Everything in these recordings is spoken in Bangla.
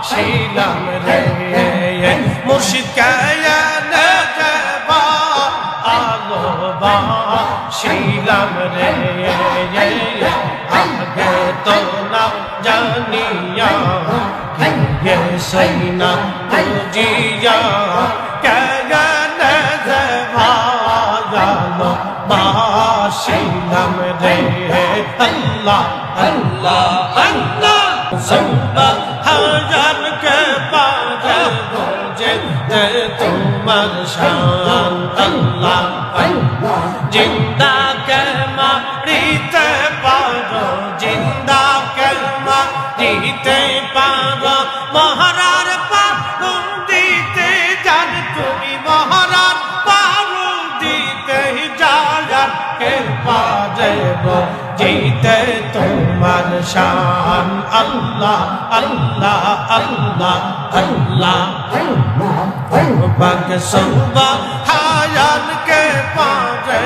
শিলাম রে মুর্শিদ কায়ানে যাবা আলোবা শিলাম রে আগে তো না জানিয়া গে সৈনা বুঝিয়া কায়ানে যাবা আলোবা শিলাম রে আল্লাহ আল্লাহ আল্লাহ হাজার কে পারে বুঝতে তোমার শান আল্লাহ জিন্দা কে মারিতে পারো জিন্দা কে মারিতে পারো মহারার পারুম দিতে জান তুমি মহারার পারুম দিতে জান কে পারে জিতে তোমার শান আল্লাহ আল্লাহ আল্লাহ আল্লাহ পাক সুবহান কে পারে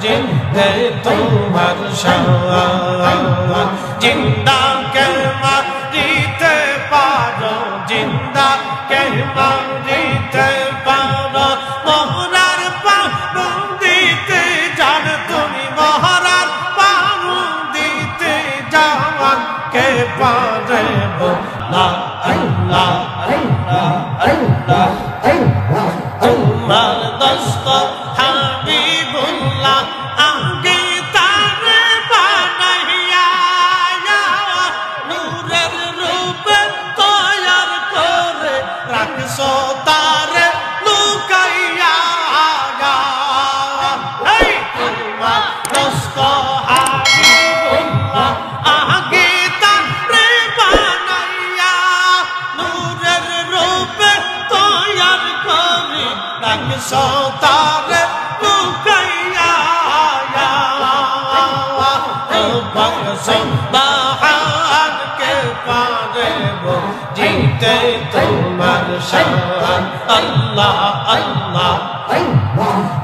জিতে তোমার শান জিন্দা কে মারিতে পারো জিন্দা কে মারিতে পারো মহরার পারুম দিতে জান তুমি মহরার কে পারে না আল্লাহ আল্লাহ আল্লাহ তোমার দোস্ত হাবিবুল্লাহ আগে তারে বানাইয়া নূরের রূপে তৈয়ার করে রাখছো তারে লুকাইয়া তোমার দোস্ত হাবিবুল্লাহ আগে সতারে লুকাইয়া সুবহান কে পারে জিতে তোমার শান আল্লাহ আল্লাহ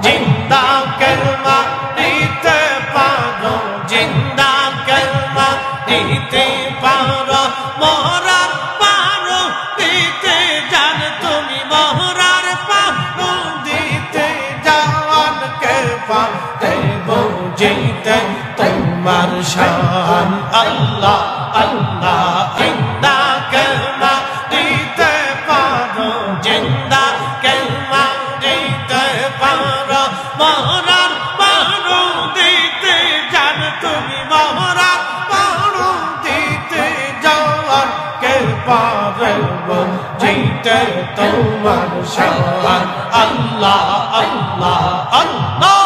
জিন্দা কেলমা দিতে পারো জিন্দা কেলমা দিতে পারো মহরার পারো দিতে জান তুমি মহরার পারো দিতে জান কে পারে বুঝিতে তোমার শান আল্লাহ আল্লাহ জিন্দা কেলমা দিতে পারো জিন্দা কেলমা দিতে পারো মহরার পারো দিতে জান তুমি মহরার পারো দিতে জান কে পারে বুঝিতে তোমার শান আল্লাহ আল্লাহ আল্লাহ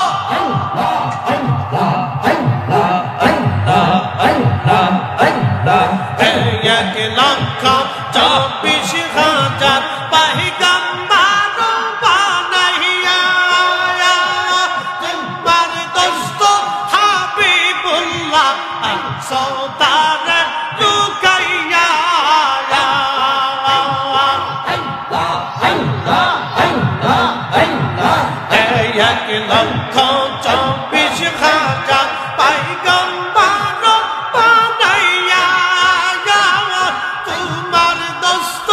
এক লক্ষ 24,000 পয়গম্বর বানাইয়া তোমার দোস্ত হাবিবুল্লাহ সতারে লুকাইয়া এক লক্ষ 24,000 পয়গম্বর বানাইয়া তোমার দোস্ত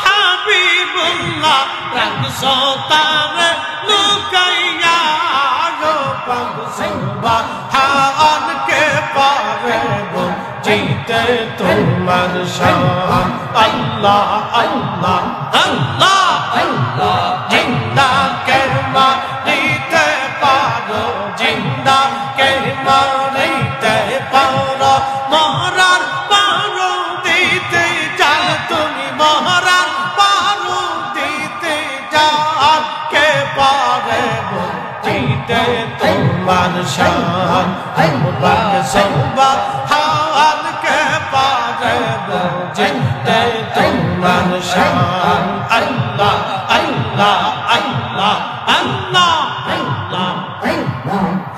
হাবিবুল্লাহ রাখছো তারে লুকাইয়া সুবহান কে পারে জিতে তোমার শান আল্লাহ আল্লাহ আল্লাহ আল্লাহ জিন্দা কেলমা দিতে পারো জিন্দা কেলমা দিতে পারো মহরার পারো দিতে জান তুমি মহরার পারো দিতে জান কে পারে জিতে তোমার শান পাক সুবহান কে পারে জিতে তোমার শান আল্লাহ আল্লাহ আল্লাহ আল্লাহ আল্লাহ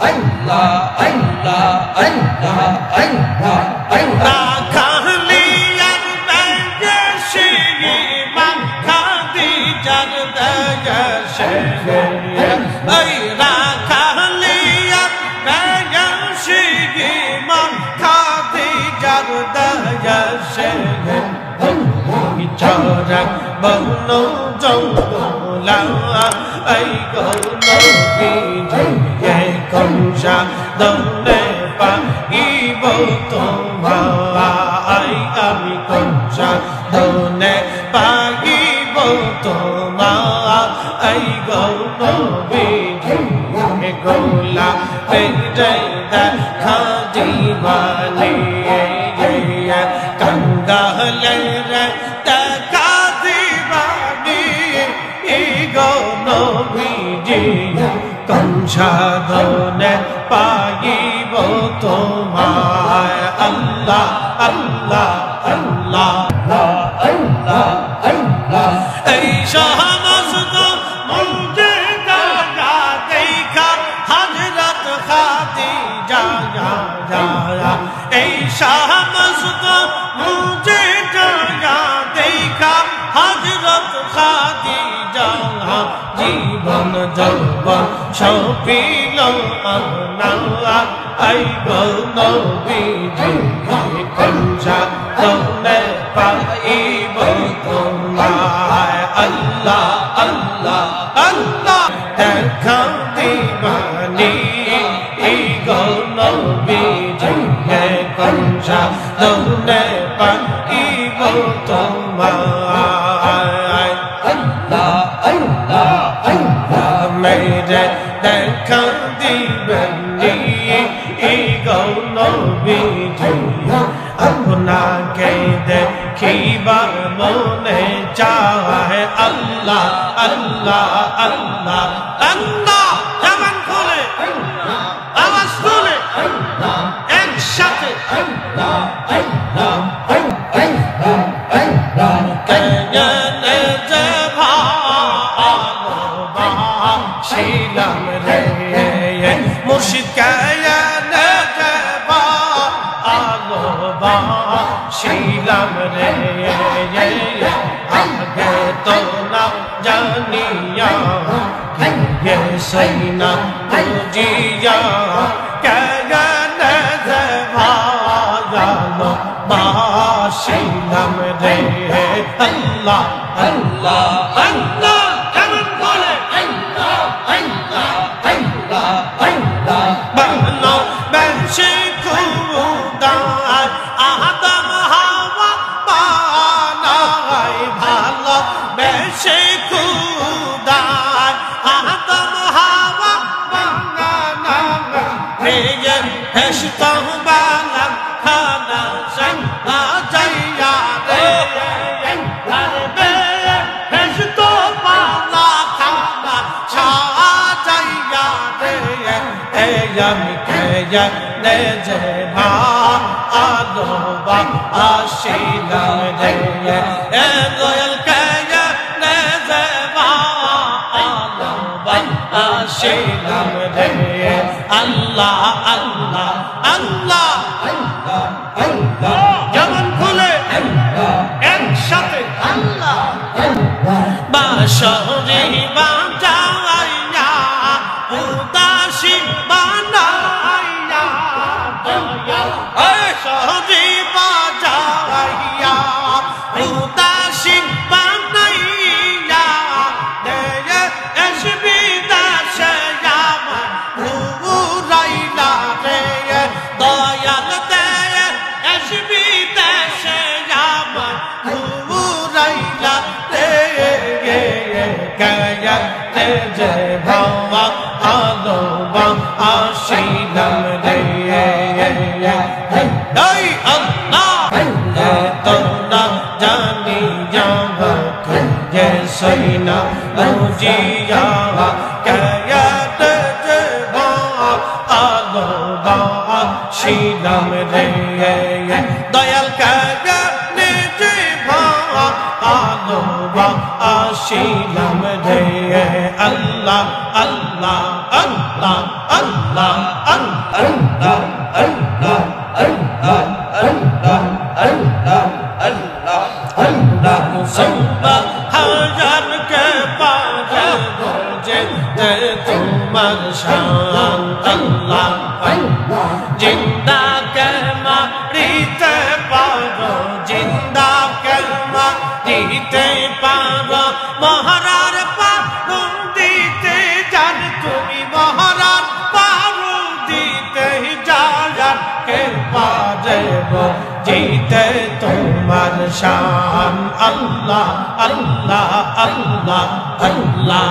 আল্লাহ আল্লাহ আল্লাহ আল্লাহ আল্লাহ খালিয়ার দেশে ইমাম খাদিজার দেশে এই রাখালি বন জঙ্গলা এই গো নবীজি কোন সাধনে পাইব তোমায় আমি কোন সাধনে পাইব তোমায় এই গো নবীজি গোলা পেরে দেখা জীবনে কঙ্গালে রে দেখা জীবনে গো নবীজি কোন সাধনে পাইব তোমায় আল্লাহ আল্লাহ আল্লাহ আল্লাহ আল্লাহ এই শাহমস্ত মুঝে দেখা দেখা হযরত খাদিজা এই শাহমস্ত মুঝে দেখা হযরত খাদিজা জীবন যৌবন সপিল আল্লাহ আই গো নবীজি কোন সাধনে পাইব তোমায় আল্লাহ আল্লাহ আল্লাহ দেখা দিবানি এই গো নবীজি কোন সাধনে পাইব তোমায় আল্লাহ আল্লাহ আল্লাহ মেরে দেখা দিবানি এই গো নবীজি আপনাকে দেখিবার মনে চায় আল্লাহ আল্লাহ আল্লাহ আল্লাহ জবান খুলে আওয়াজ তুলে একসাথে আল্লাহ আল্লাহ কেনে যে ভালোবাসিলাম রে মুর্শিদ কেনে যে ভালোবাসিলাম রে আগে তো না জানিয়া সৈনা বুঝিয়া কেনে যে ভালোবাসিলাম রে আল্লাহ আল্লাহ আল্লাহ কেমন বলে আল্লাহ আল্লাহ আল্লাহ আল্লাহ বাংলা বেশি খুদা আদম হাওয়া বানাই ভালো বেশি খুদা আদম হাওয়া বানাই রে হেশতো বালা খানা সং আজাইয়া রে করবে হেশতো বালা খানা সাজাইয়া রে আমি কেয়া নে যে ভালোবাসিলাম রে এ দয়াল কেয়া নে যে ভালোবাসিলাম রে আল্লাহ আল্লাহ আল্লাহ আল্লাহ আল্লাহ যেমন খুলে একসাথে আল্লাহ বাঁশরি বাজাইয়া উদাসী বানাইয়া বাঁশরি বাজাইয়া উদাসী বানাইয়া দে এসবি দাসে আমার উড়াইলা রে দয়াল দে এসবি দাসে আমার উড়াইলা রে গায়া রে যে ভাবা আলো বা আশিলাম রে এই আল্লাহ তো না জানি যাব যে সইনা বুঝিয়া গায়া রে যে আলো বা আশিলাম রে দয়াল গায়া রে যে আলো বা আশিলাম রে আল্লাহ আল্লাহ আল্লাহ আল্লাহ আল্লাহ আল্লাহ আল্লাহ আল্লাহ আল্লাহ আল্লাহ আল্লাহ সুবহান কে পারে যে তোমার শান আল্লাহ জিন্দা কে মারিতে পারো জিন্দা কে মারিতে পারো মহারার পারু দিতে জান তুমি মহারার পারু দিতে জান কে পারে জিতে তোমার শান আল্লাহ আল্লাহ আল্লাহ আল্লাহ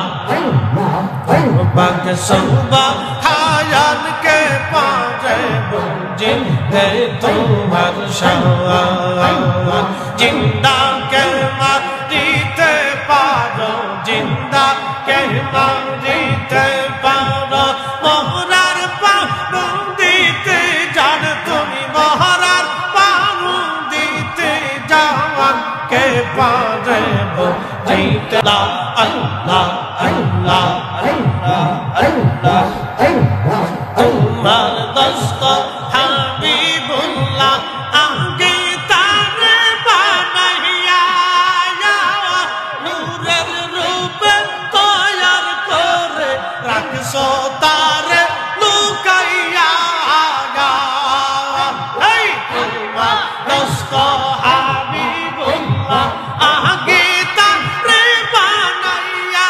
বাক সুবহান কে পারে জিতে তোমার শান জিন্দা কে মারিতে পারো জিন্দা কে মারিতে পারো মহারার পারু দিতে জান তুমি মহারার পারু দিতে জান কে পারে জিতে আল্লাহ আল্লাহ আল্লাহ তোমার দস্ত হাবিবুল্লাহ আগে তারে বানাইয়া নূরের রূপে তৈয়ার করে রাখছো তারে লুকাইয়া এই তোমার দস্ত হাবিবুল্লাহ আগে তারে বানাইয়া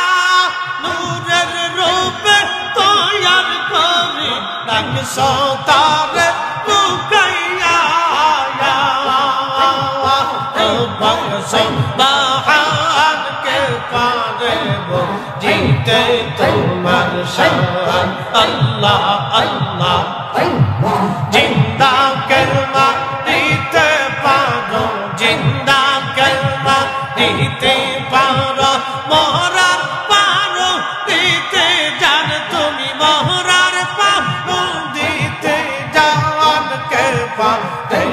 নূরের রূপে তৈয়ার করে রাখছো তারে লুকাইয়া সুবহান কে পারে জিতে তোমার শান আল্লাহ আল্লাহ জিন্দা কলমা দিতে পারো জিন্দা কলমা দিতে পারো মহরার পারো দিতে জান তুমি মহরার পারো দিতে জান কে পারে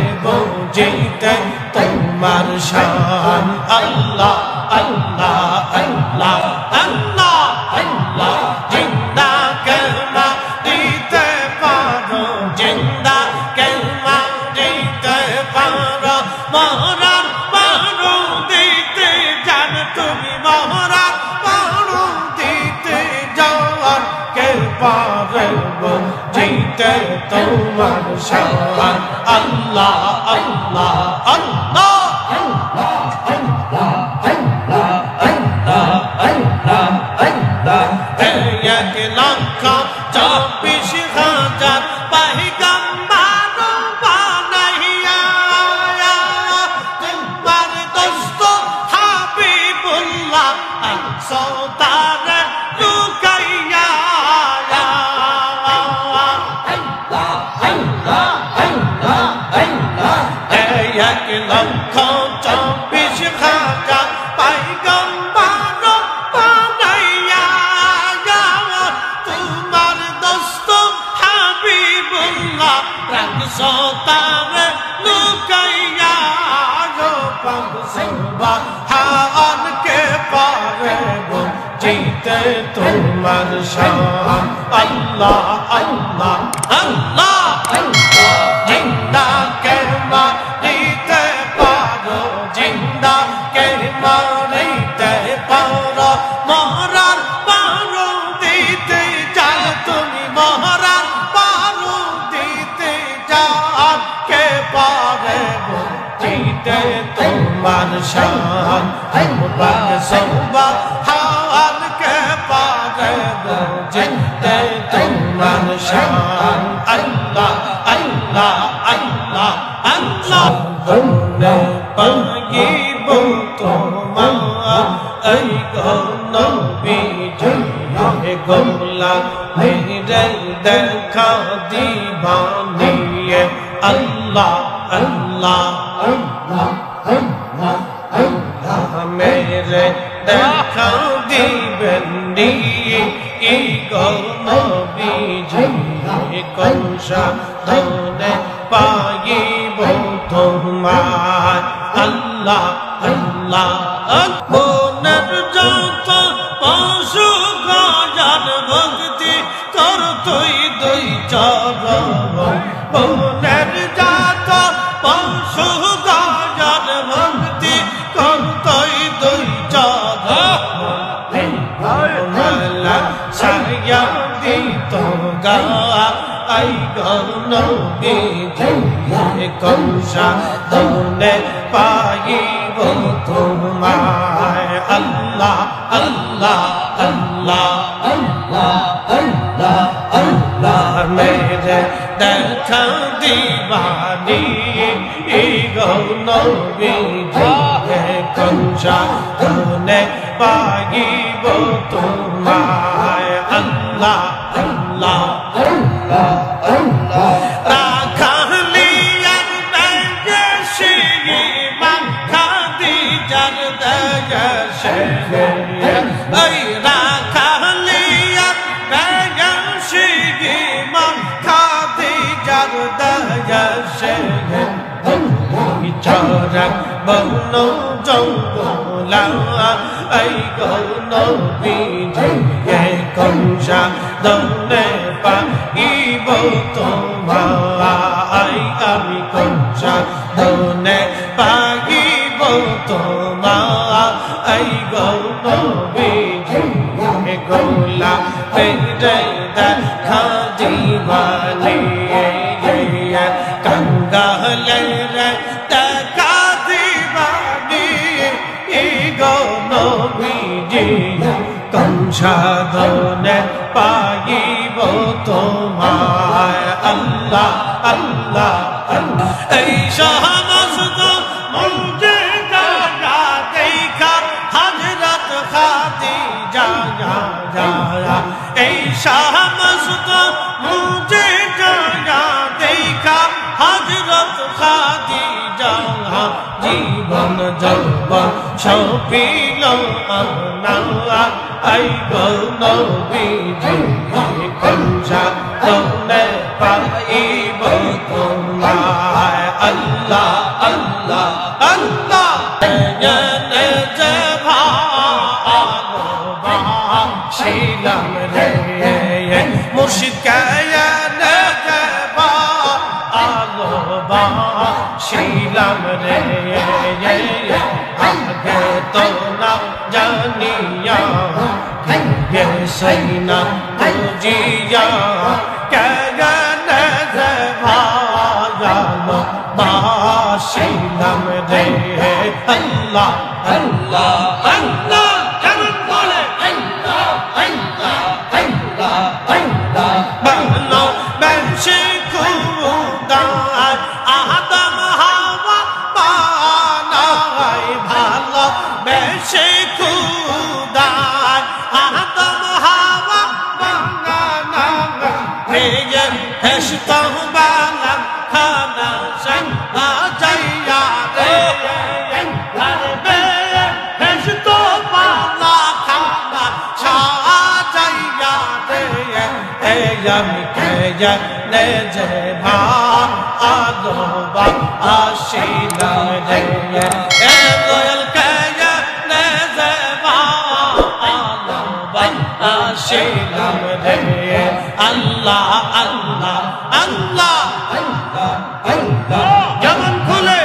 জিতে তোমার শান আল্লাহ আল্লাহ আল্লাহ আল্লাহ আল্লাহ জিন্দা কলমা দিতে পারো জিন্দা কলমা দিতে পারো মহরার পারো দিতে জান তুমি মহরার পারো দিতে জান কে পারে জিতে তোমার শান আল্লাহ আল্লাহ আল্লাহ এক লক্ষ 24,000 পয়গম্বর বানাইয়া তোমার দোস্ত হাবিবুল্লাহ আনছো তারে লুকাইয়া এক লক্ষ 24,000 পয়গম্বর বানাইয়া তোমার দোস্ত হাবিবুল্লাহ রাখছো তারে লুকাইয়া সুবহান কে পারে জিতে তোমার শান আল্লাহ আল্লাহ আল্লাহ জিন্দা কে মারিতে পারো জিন্দা কে মারিতে পারো মহরার পারো দিতে জান তুমি মহরার পারো দিতে জান কে পারে জিতে তোমার শান বাক সুবহান কে পারে জিতে তোমার শান আল্লাহ আল্লাহ আল্লাহ আল্লাহ বন্দে পাগিব তোমার এই নবী হে গোলা মেরে দেখা দিবানিয়ে আল্লাহ আল্লাহ আল্লাহ আল্লাহ আল্লাহ মেরে দেখা দিবেন ই নবী কংসা ধনে পাইব তোমার আল্লাহ আল্লাহ মনের যত পশু গাজান ভক্তি কর তুই দুই চরণ মনের যত পশু গাজান ভক্তি কর তুই দুই চরণ সারিয়া দিত গা আই গনবী কংসা ধনে পাই তোমায় আল্লাহ আল্লাহ আল্লাহ আল্লাহ আল্লাহ আল্লাহ মেরে দেখা দিবানি গো নবীজি কঞ্চা কোনে পাইব তোমায় আল্লাহ আল্লাহ আল্লাহ আল্লাহ রাখালিয়ার দেশে মাখা দি জান দেশে এই রাখালিয়ার দেশে মাখা দি জান দেশে চরা বন জঙ্গলা এই গো নবীজি কঞ্চা দনে পাইব তোমায় আমি কঞ্চা দনে পাইব তোমায় গো নবীজি গোলা পেরে দেখা দিবানি কাঙ্গালে রে দেখা দিবানি গো নবীজি কঞ্চা দনে পাইব তোমায় আল্লাহ আল্লাহ আল্লাহ এই সমস্ত মুজিজা দেখা হযরত খাদিজা এই সমস্ত মুজিজা দেখা হযরত খাদিজা জীবন যৌবন সপিল না আই গো নবীজি কঞ্চা দনে পাইব তোমায় আল্লাহ আল্লাহ আল্লাহ জনে যে ভালোবাসিলাম রে মুর্শিদ কায়ানে যে ভালোবাসিলাম রে আগে তো না জানিয়া সৈনা বুঝিয়া কেগনে যে ভালো বাসিলাম রে আল্লাহ আল্লাহ আল্লাহ কেমন বলে আল্লাহ আল্লাহ আল্লাহ আল্লাহ ভালো বেশি খুদা আদম হাওয়া বানাই ভালো বেশি খুদা আদম হাওয়া বানাই হেসতো বালাম খানা সং আজাইয়া রে আরে হেসতো বালা খানা সাজাইয়া রে আমি কে নে যে ভালোবা আসিলাম রে এ দয়াল কে নে যে ভালোবা আসিলাম রে আল্লাহ আল্লাহ আল্লাহ আল্লাহ আল্লাহ যেমন খুলে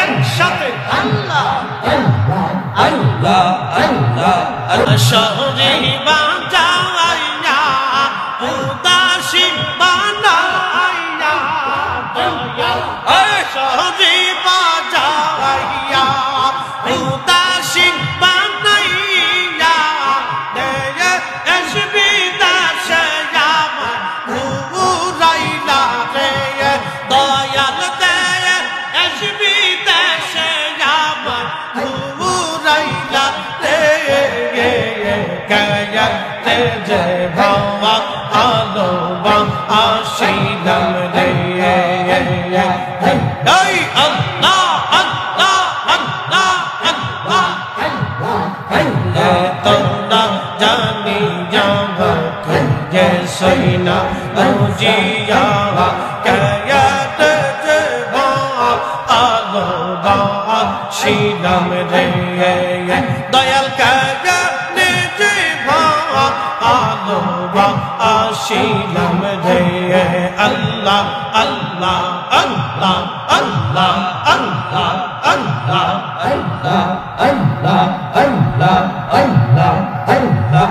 একসাথে আল্লাহ আল্লাহ আল্লাহ আল্লাহ আল্লাহ শহরে বাজাইয়া উদাসী বানাইয়া শহরে বাজাইয়া উদাসী বানাইয়া এসবি দাসে আমার ঘুরাইলা রে দয়াল দে এসবি দাসে আমার ঘুরাইলা রে গায়া তে যে ভাবা আলো বা আসিলাম রে এই আল্লাহ আল্লাহ আল্লাহ আল্লাহ আল্লাহ তোরা জানি যাব যে সইনা বুঝিয়া কায়া তে যে আলো বা আসিলাম রে দয়াল কায়া নে যে আলো বা আসিলাম রে আল্লাহ আল্লাহ আল্লাহ আল্লাহ আল্লাহ আল্লাহ আল্লাহ আল্লাহ আল্লাহ আল্লাহ আল্লাহ আল্লাহ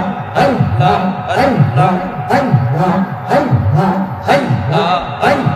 আল্লাহ আল্লাহ আল্লাহ আল্লাহ